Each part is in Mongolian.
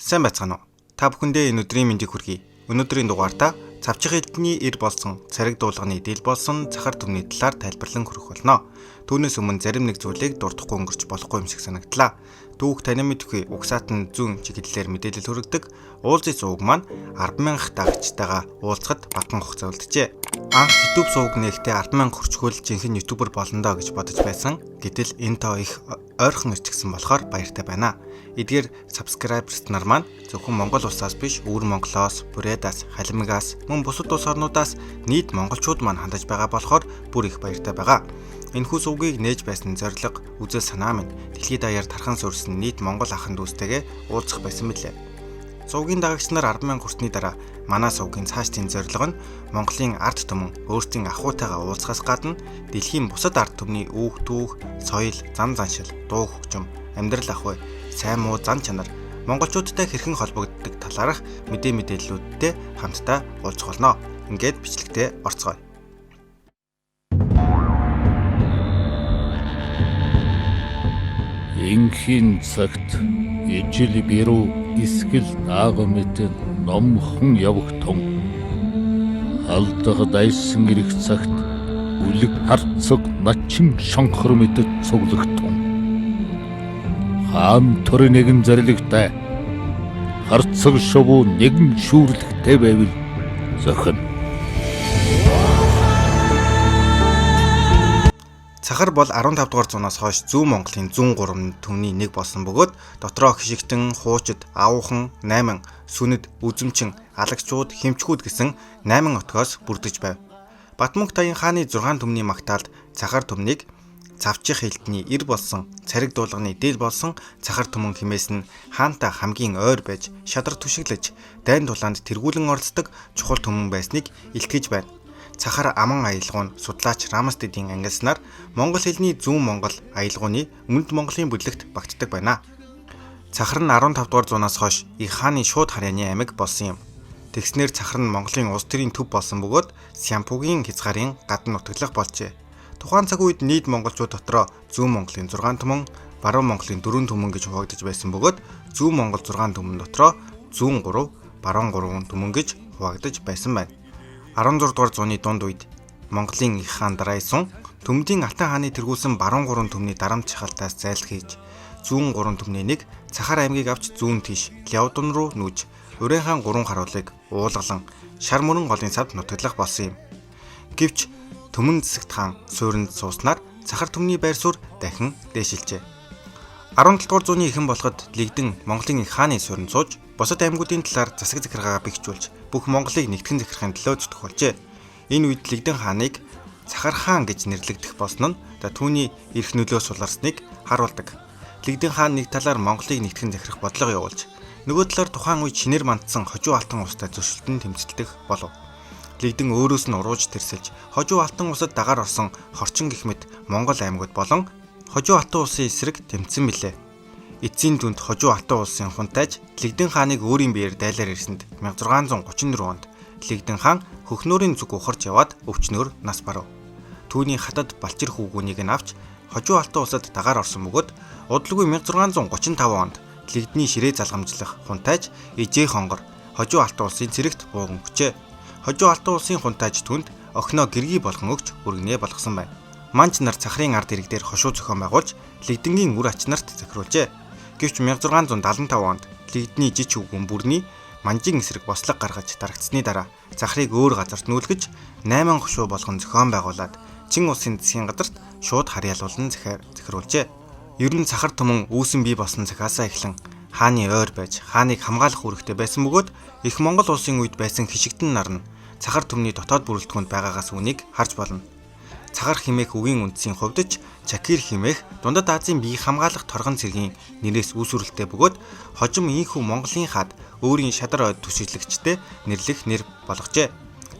Сайн байцгаана уу? Та бүхэндээ энэ өдрийн мэндийг хүргэе. Өнөөдрийн дугаартаа цавчих элдний ир болсон цариг дуулганы дийл болсон цахар түмний талаар тайлбарлан хүргэх болно. Түүнээс өмнө зарим нэг зүйлийг дурдахгүй өнгөрч болохгүй юм шиг санагдлаа. Дүүх танин мэдгүй угсаатан зүүн чиглэлээр мэдээлэл хүргэдэг уулзын сувг маань 10,000 дагагчтайгаа уулзахад батхан хугацаа үлджээ. Анх YouTube сувг нээхдээ 10,000 хүрчгүүл жинхэнэ ютубер болондоо гэж бодож байсан. Гэтэл энэ тоо их ойрхон ирчихсэн болохоор баяртай байна. Эдгээр subscribers нар маань зөвхөн Монгол улсаас биш, өвөр Монголоос, Бурайдаас, Халимгаас, мөн бусад улс орнуудаас нийт монголчууд маань хандаж байгаа болохоор бүр их баяртай байгаа. Энэхүү сувгийг нээж байсан зорилго, үзэл санаа минь дэлхийд даяар тархан суурсан нийт монгол ахын дүүстэйгээ уулзах байсан билээ. Сувгийн дагагч нар 10,000 хүртний дараа манай сувгийн цаашдын зорилго нь Монголын ард түмэн өөрсдийн ахуйтайгаа уулзахаас гадна дэлхийн бусад ард түмний үүх түүх, соёл, зам заншил, дуу хөгжим, амьдрал ахуй, сайн муу зан чанар монголчуудтай хэрхэн холбогддог талаарх мэдээллүүдтэй хамтдаа уулзах болно. Ингээд бичлэгтээ орцгоё. Инхийн цагт ижил бирүү эсгэл аага мэдэн номхон явагтун алдах дайсан ирэх цагт үлэг харцаг начин шонхор мэдэд цуглагдтун хаан төр нэгэн зарилэгтай харцаг шувуу нэгэн шүүрлэгтэй байвал зохин. Цахар бол 15 дугаар зуунаас хойш зүүн Монголын 103 түмний нэг болсон бөгөөд дотроо хишигтэн, хуучид, аавхан, 8, сүнэд, үзэмчин, алагчууд, хэмчгүүд гэсэн 8 отгоос бүрдэж байв. Батмөнх Таян хааны 6 түмний магтаалд цахар түмнийг цавчих элдний ир болсон, цариг дуулганы дийл болсон цахар түмэн хэмээс нь хаантай хамгийн ойр байж, шадар түшиглэж, дайн тулаанд тэргүүлэн оролцдог чухал түмэн байсныг илтгэж байна. Цахар аман аялгаунд судлаач Рамастедийн ангилснаар монгол хэлний зүүн монгол аялгауны өмнөд Монголын бүлэгт багтдаг байна. Цахар нь 15 дугаар зуунаас хойш их хааны шууд харьяаны аймаг болсон юм. Тэгснээр цахар нь Монголын улс төрийн төв болсон бөгөөд Сямпугийн хязгаарын гадна нутаглах болжээ. Тухайн цаг үед нийт монголчууд дотроо зүүн Монголын 6 түмэн, баруун Монголын 4 түмэн гэж хуваагдаж байсан бөгөөд зүүн Монгол 6 түмэн дотроо зүүн 3, баруун 3 түмэн гэж хуваагдаж байсан байна. 16 дугаар зууны дунд үед Монголын их хаан Дарайсун Төмдийн Алтан хааны тэргүүлсэн баруун 3 түмний дарамт шахалтаас зайлх хийж зүүн 3 түмний нэг Цахар аймгийг авч зүүн тийш Лявдун руу нүүж Урийн хаан 3 харуулыг уулгалан шар мөрөн голын савд нутаглах болсон юм. Гэвч Төмөн Зэсэгт хаан суурьнд сууснаар Цахар түмний байр суурь дахин дээшилжээ. 17 дугаар зууны эхэн болоход Лэгдэн Монголын их хааны суурьнд сууж бусад аймагуудын талаар засаг захиргаа бэхжүүлж бүх Монголыг нэгтгэн захирахын төлөө зүтгэх болжээ. Энэ үед Лэгдэн хааныг Цахар хаан гэж нэрлэгдэх болсон нь түүний эрх нөлөө суларсныг харуулдаг. Лэгдэн хаан нэг талаар Монголыг нэгтгэн захирах бодлого явуулж, нөгөө талаар тухайн үед шинээр мандсан хожуу алтан устай зөрчилтөнд тэмцэлдэх болов. Лэгдэн өөрөөс нь урууж тэрсэлж, хожуу алтан усад дагаар орсон хорчин гэх мэт Монгол аймагуд болон хожуу алтан улсын эсрэг тэмцсэн билээ. Эцсийн дүнд хожуу алтан улсын хунтайж Лэгдэн хааныг өөрийн биеэр дайлаар ирсэнд 1634 онд Лэгдэн хаан хөхнөөрийн зүг ухарч яваад өвчнөөр нас барав. Түүний хатад балчир хүүгүүнийг нь авч хожуу алтан улсад дагаар орсон бөгөөд удалгүй 1635 онд Лэгдний ширээ залгамжлах хунтайж Ижээ хонгор хожуу алтан улсын цэрэгт бууган өгчээ. Хожуу алтан улсын хунтайж түнд охиноо гэргий болгон өгч өргөнөө болгосон байна. Манч нар цахрын ард ирэг дээр хошуу зохион байгуулж Лэгдэнгийн үр ач нарт захируулжээ. Гэвч 1675 онд Лэгдний жиж хүүгэн бүрний манжин эсрэг бослог гаргаж дарагдсны дараа цахрыг өөр газарт нүүлгэж 8 хошуу болгон зохион байгуулад Чин улсын засгийн газарт шууд харьяалуулан захируулжээ. Ер нь цахар түмэн үүсэн бий болсон цагаасаа эхлэн хааны ойр байж хааныг хамгаалах үүрэгтэй байсан бөгөөд их Монгол улсын үед байсан хишигтэн нар нь цахар түмний дотоод бүрэлдэхүүнд байгаагаас үнийг харж болно. Цахар химээх үгийн үндсийн хувьд ч Чакир химээх Дундад Азийн биеийг хамгаалах торгон цэргийн нэрээс үүсвэрлэлтэй бөгөөд хожим ийхүү Монголын хаад өөрийн шадар ойд түшиглэгчтэй нэрлэх нэр болгожээ.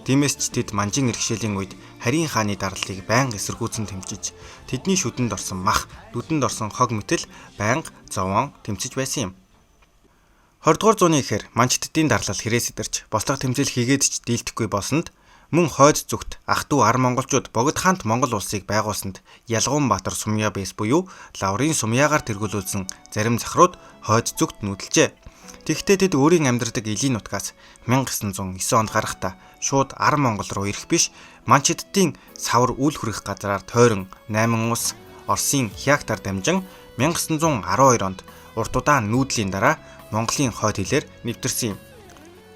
Тиймээс ч тэд манжин иргэшээлийн үед Харийн хааны дарлалыг байнга эсэргүүцэн тэмчиж тэдний шүдэнд орсон мах, дүдэнд орсон хог мэтэл байнга зовоон тэмцэж байсан юм. 20 дугаар зууны ихэр манчтдын дарлал хэрээс идэрч бослого тэмцэл хийгээд ч дийлдэхгүй болсонд мөн хойд зүгт ах トゥ ар монголчууд Богд хаант Монгол улсыг байгуулсанд Ялгуунбаатар Сумья Бэс буюу Лаврын Сумьягаар тэргүүлүүлсэн зарим захрууд хойд зүгт нүүдэлжээ. Тэгэхдээ тэд өөрийн амьдардаг элийн нутгаас 1909 онд гарахдаа шууд Ар Монгол руу ирэх биш, Манчиддын савар үл хүрэх газраар тойрон 8 ус Оросын Хяактаар дамжин 1912 онд урт удаан нүүдлийн дараа Монголын хойд хилээр нэвтэрсэн юм.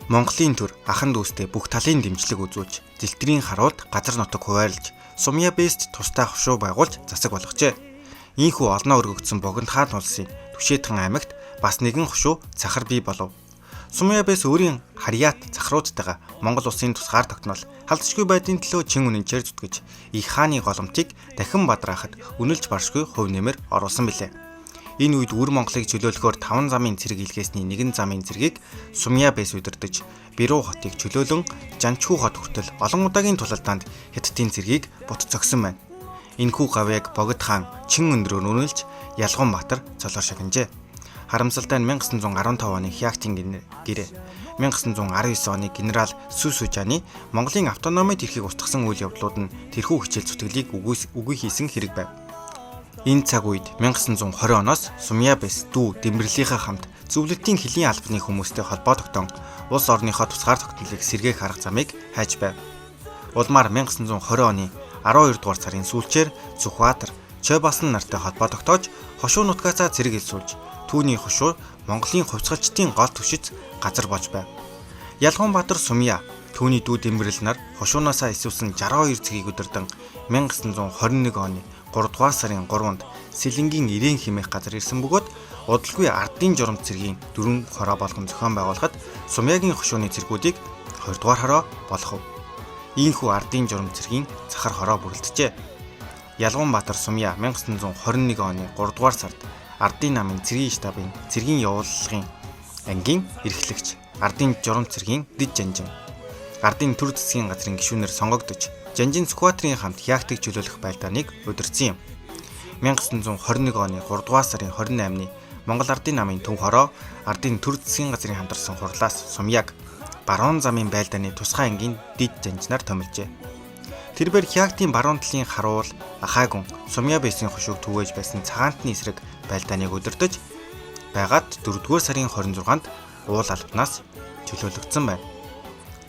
Монголын төр ахан дүүстэй бүх талын дэмжлэг үзүүлж, дэлтрийн харуулд газар нутаг хуваарлж, Сумья Бэст тустай хошуу байгуулж засаг болгожээ. Ийхүү олноо өргөгдсөн Богино хаан улсын Түшээдхан аймагт бас нэгэн хошуу Цахар бий болов. Сумья Бэс өөрийн харьяат цахруудтайгаа Монгол улсын тусгаар тогтнол халдшгүй байдлын төлөө чин үнэнчээр зүтгэж, их хааны голомтыг дахин бадраахад үнэлж баршгүй хувь нэмэр оруулсан билээ. Энэ үед Үр Монголыг чөлөөлөхөөр 5 замын цэрэг илгээсний нэгэн замын цэргийг Сумья Бэс удирдах, Бирүү хотыг чөлөөлөн Жанчхүү хот хүртэл олон удаагийн тулалдаанд Хятадын цэргийг бут цогсон байна. Энэхүү гавьяаг Богд хаан чин өндрөөр үнэлж Ялгуунбаатар цолоор шагнажээ. Харамсалтай нь 1915 оны Хяактын гэрээ, 1919 оны генерал Сүсүжаны Монголын автономид эрхийг устгасан үйл явдлууд нь тэрхүү хичээл зүтгэлийг үгүй хийсэн хэрэг байв. Энэ цаг үед 1920 оноос Сумья Бэс дүү Дэмбэрлийнхаа хамт зөвлөлтийн хөлийн албаны хүмүүстэй холбоо тогтоон улс орныхоо тусгаар тогтнолыг сэргээх арга замыг хайж байв. Улмаар 1920 оны 12 дугаар сарын сүүлчээр Зүхбаатар, Чойбасан нартай холбоо тогтоож хошуу нутгаасаа цэрэг илсүүлж, түүний хошуу Монголын хувьцгалчдын гол түшиц газар болж байв. Ялгуунбаатар Сумья түүний дүү Дэмбэрэл нар хошуунаасаа исвсэн 62 цэгийг удирдан 1921 оны 3 дугаар сарын 3-нд Сэлэнгийн ирээн хэмээх газар ирсэн бөгөөд удалгүй ардын журамт цэргийн 4 хороо болгон зохион байгуулахад Сумьягийн хошууны цэргүүдийг 2 дугаар хороо болгов. Ийхүү ардын журамт цэргийн Цахар хороо бүрэлджээ. Ялгуунбаатар Сумья 1921 оны 3 дугаар сард Ардын намын цэргийн штабын цэргийн явууллагын ангийн эрхлэгч, Ардын журамт цэргийн Дэд Жанжин, Ардын төр засгийн газрын гишүүнээр сонгогдож, Жанжин Сүхбаатарын хамт Хяактыг чөлөөлөх байлдааныг удирдсан юм. 1921 оны 3 дугаар сарын 28-ны Монгол Ардын намын төв хороо Ардын төр засгийн газрын хамтарсан хурлаас Сумьяг баруун замын байлдааны тусгай ангийн Дэд Жанжинаар томилжээ. Тэрбээр Хяактын баруун талын харуул Ахайгун Сумья Бэсийн хошууг түгээж байсан цагаантны эсрэг байлдааныг удирдах байгаад 4-р сарын 26-нд уул албанаас чөлөөлөгдсөн байна.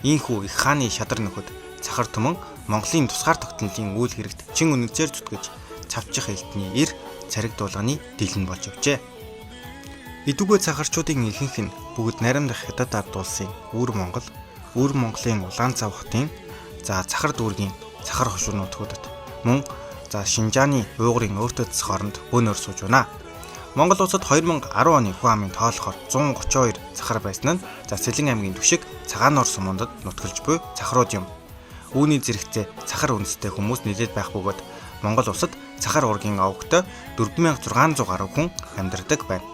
Ийхүү их хааны шадар нөхөд Цахар түмэн Монголын тусгаар тогтнолын үйл хэрэгт чин үнэлцээр зүтгэж цавчих элтний эр цариг дуулганы дэлэн болж явжээ. Идүгэ цахарчуудын ихэнх нь бүгд наримдах Хятад ард улсын Үр Монгол, Үр Монголын Улаан цав хотын Цахар дүүргийн Цахар хошуу нутгуудад мөн Шинжааны уугрын өөртөө засах оронд бөөнөр сууж байна. Монгол улсад 2010 оны хүн амын тоолохоор 132 цахар байсан нь Сэлэн аймгийн Түшиг Цагаанор сумуудад нутгалж буй цахарууд юм. Үүний зэрэгцээ цахар үндэстэй хүмүүс нэлээд байх бөгөөд Монгол улсад цахар уургийн овогтой 4600 гаруй хүн амьдардаг байна.